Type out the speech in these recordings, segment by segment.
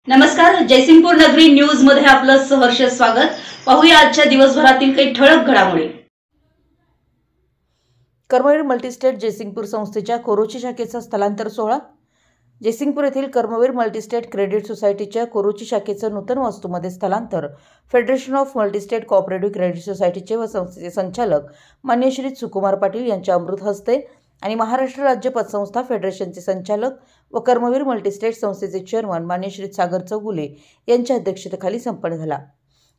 नमस्कार, जयसिंगपूर नगरी न्यूज मध्ये आपलं सहर्ष स्वागत। पाहूया आजच्या दिवसभरातील काही ठळक घडामोडी। कर्मवीर मल्टीस्टेट जयसिंगपूर संस्थेच्या कोरोची शाखेचा स्थलांतर सोहळा। जयसिंगपूर येथील कर्मवीर मल्टीस्टेट क्रेडिट सोसायटीच्या कोरोची शाखेचं नूतन वास्तूमध्ये स्थलांतर federation of multi-state cooperative credit सोसायटीचे व संस्थेचे संचालक मान्य श्री सुकुमार पाटील यांच्या अमृत हस्ते आणि महाराष्ट्र राज्य पतसंस्था फेडरेशनचे संचालक व कर्मवीर मल्टीस्टेट संस्थेचे चेअरमन मान्य श्री सागर चौगुले यांच्या अध्यक्षतेखाली संपन्न झाला।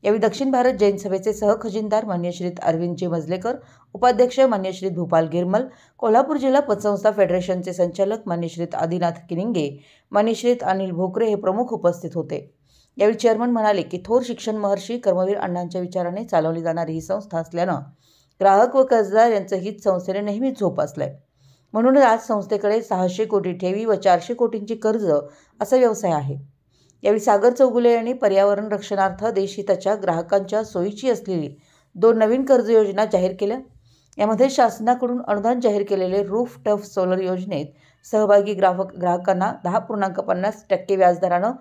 यावेळी दक्षिण भारत जैन सभेचे सहखजिनदार मान्य श्री अरविंदजी मजलेकर, उपाध्यक्ष मान्य श्री भूपाल गिरमल, कोल्हापूर जिल्हा पतसंस्था फेडरेशनचे संचालक मान्य श्री आदिनाथ किनिंगे, मान्य श्री अनिल भोकरे हे प्रमुख उपस्थित होते। यावेळी चेअरमन म्हणाले की थोर शिक्षण महर्षी कर्मवीर अण्णांच्या विचाराने चालवली जाणारी ही संस्था असल्यानं ग्राहक व कर्जदार यांचं हित संस्थेने नेहमीच जोपासलंय। म्हणून आज संस्थेकडे 600 कोटी ठेवी व 400 कोटींची कर्ज असा व्यवसाय आहे। यावेळी सागर चौगुले यांनी पर्यावरण रक्षणार्थ देशहिताच्या ग्राहकांच्या सोयीची असलेली 2 नवीन कर्ज योजना जाहीर केल्या। यामध्ये शासनाकडून अनुदान जाहीर केलेले रूफ टफ सोलर योजनेत सहभागी ग्राहकांना 10.50% व्याजदरानं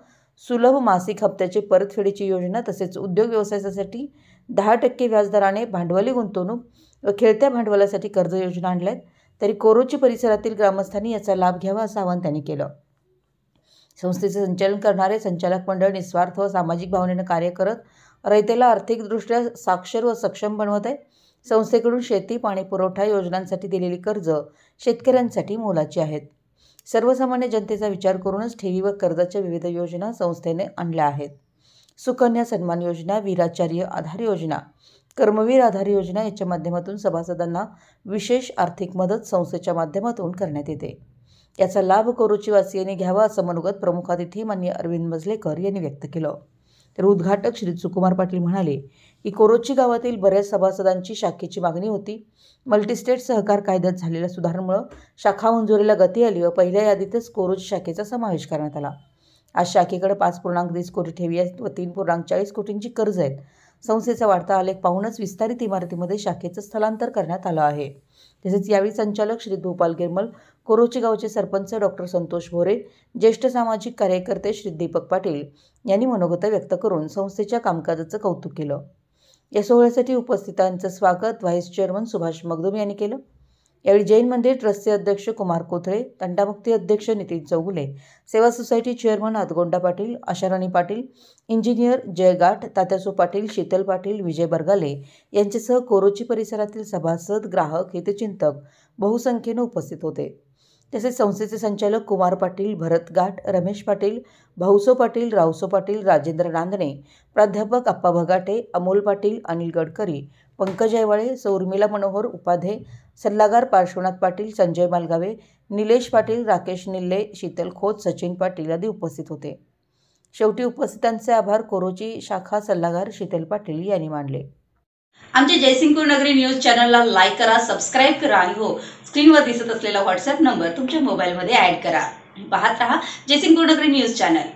सुलभ मासिक हप्त्याची परतफेडीची योजना, तसेच उद्योग व्यवसायासाठी 10% व्याजदराने भांडवली गुंतवणूक व खेळत्या भांडवलासाठी कर्ज योजना आणल्यात। तरी कोरोची परिसरातील ग्रामस्थांनी याचा लाभ घ्यावा असं आवाहन त्यांनी केलं। संस्थेचे संचालन करणारे संचालक मंडळ निस्वार्थ व सामाजिक भावनेने कार्य करत रयतेला आर्थिकदृष्ट्या साक्षर व सक्षम बनवत आहे। संस्थेकडून शेती, पाणी पुरवठा योजनांसाठी दिलेली कर्ज शेतकऱ्यांसाठी मोलाची आहेत। सर्वसामान्य जनतेचा विचार करूनच ठेवी व कर्जाच्या विविध योजना संस्थेने आणल्या आहेत। सुकन्या सन्मान योजना, वीराचार्य आधार योजना, कर्मवीर आधार योजना याच्या माध्यमातून सभासदांना विशेष आर्थिक मदत संस्थेच्या माध्यमातून करण्यात येते। याचा लाभ कोरोचीवासियांनी घ्यावा असं मनोगत प्रमुख अतिथी मान्य अरविंद मजलेकर यांनी व्यक्त केलं। तर उद्घाटक श्री सुकुमार पाटील म्हणाले की कोरोची गावातील बऱ्याच सभासदांची शाखेची मागणी होती। मल्टीस्टेट सहकार कायद्यात झालेल्या सुधारणेमुळे शाखा मंजुरीला गती आली व पहिल्या यादीतच कोरोची शाखेचा समावेश करण्यात आला। आज शाखेकडे 5.30 कोटी ठेवी आहेत व 3.40 कोटींची कर्ज आहेत। संस्थेचा वाढता आलेख पाहूनच विस्तारित इमारतीमध्ये शाखेचं स्थलांतर करण्यात आलं आहे। तसेच यावेळी संचालक श्री भूपाल गिरमल, कोरोची गावचे सरपंच डॉक्टर संतोष भोरे, ज्येष्ठ सामाजिक कार्यकर्ते श्री दीपक पाटील यांनी मनोगत व्यक्त करून संस्थेच्या कामकाजाचं कौतुक केलं। या सोहळ्यासाठी उपस्थितांचं स्वागत व्हाईस चेअरमन सुभाष मगदुम यांनी केलं। यावेळी जैन मंदिर ट्रस्टचे अध्यक्ष कुमार कोथळे, तंटामुक्ती अध्यक्ष नितीन चौगुले, सेवा society chairman Adgonda Patil, Asharani Patil, engineer Jay Gath, Tatyasu Patil, Sheetal Patil, विजय बरगाले यांच्यासह कोरोची परिसरातील सभासद, ग्राहक, हितचिंतक बहुसंख्येने उपस्थित होते। तसेच संस्थेचे संचालक कुमार पाटील, भरत गाठ, रमेश पाटील, भाऊसो पाटील, रावसो पाटील, राजेंद्र नांदणे, प्राध्यापक आप्पा भगाटे, अमोल पाटील, अनिल गडकरी, पंकज ऐवाळे, सौर्मिला मनोहर उपाध्ये, सल्लागार पार्श्वनाथ पाटील, संजय मालगावे, निलेश पाटील, राकेश निल्ले, शीतल खोत, सचिन पाटील आदी उपस्थित होते। शेवटी उपस्थितांचे आभार कोरोची शाखा सल्लागार शीतल पाटील यांनी मानले। आमच्या जयसिंगपूर नगरी न्यूज चॅनलला लाईक करा, सबस्क्राईब करा आणि हो, स्क्रीनवर दिसत असलेला व्हॉट्सअप नंबर तुमच्या मोबाईलमध्ये ॲड करा। पाहत रहा जयसिंगपूर नगरी न्यूज चॅनल।